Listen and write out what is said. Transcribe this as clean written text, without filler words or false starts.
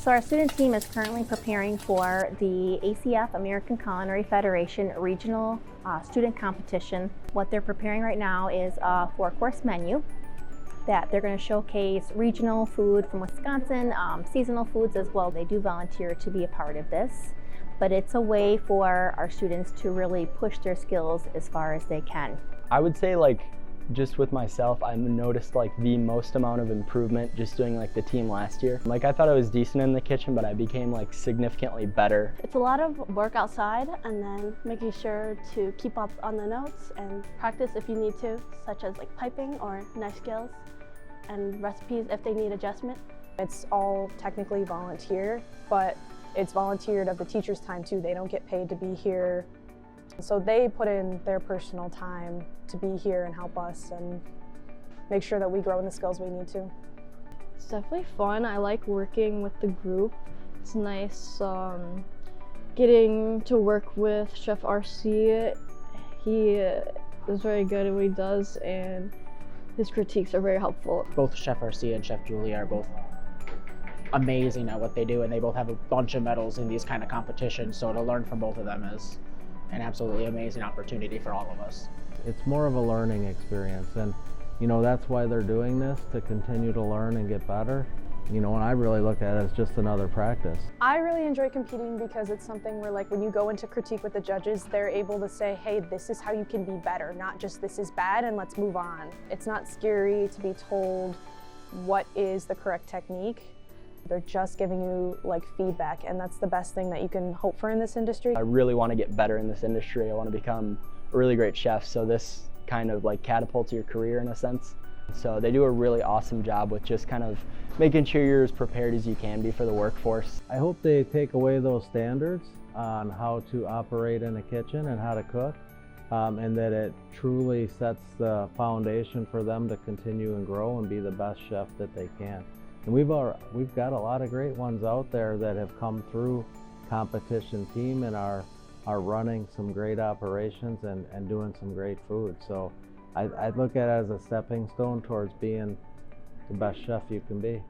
So our student team is currently preparing for the ACF, American Culinary Federation Regional Student Competition. What they're preparing right now is a 4-course menu that they're going to showcase regional food from Wisconsin, seasonal foods as well. They do volunteer to be a part of this, but it's a way for our students to really push their skills as far as they can. I would say just with myself, I've noticed the most amount of improvement just doing the team last year. I thought I was decent in the kitchen, but I became significantly better. It's a lot of work outside and then making sure to keep up on the notes and practice if you need to, such as piping or knife skills and recipes if they need adjustment. It's all technically volunteer, but it's volunteered of the teacher's time too. They don't get paid to be here. So they put in their personal time to be here and help us and make sure that we grow in the skills we need to. It's definitely fun. I like working with the group. It's nice getting to work with Chef RC. He is very good at what he does and his critiques are very helpful. Both Chef RC and Chef Julie are both amazing at what they do, and they both have a bunch of medals in these kind of competitions, so to learn from both of them is an absolutely amazing opportunity for all of us. It's more of a learning experience, and that's why they're doing this, to continue to learn and get better. And I really look at it as just another practice. I really enjoy competing because it's something where when you go into critique with the judges, they're able to say, hey, this is how you can be better, not just this is bad and let's move on. It's not scary to be told what is the correct technique. They're just giving you feedback, and that's the best thing that you can hope for in this industry. I really want to get better in this industry. I want to become a really great chef, so this kind of catapults your career in a sense. So they do a really awesome job with just kind of making sure you're as prepared as you can be for the workforce. I hope they take away those standards on how to operate in a kitchen and how to cook, and that it truly sets the foundation for them to continue and grow and be the best chef that they can. And we've got a lot of great ones out there that have come through competition team and are running some great operations and doing some great food. So I look at it as a stepping stone towards being the best chef you can be.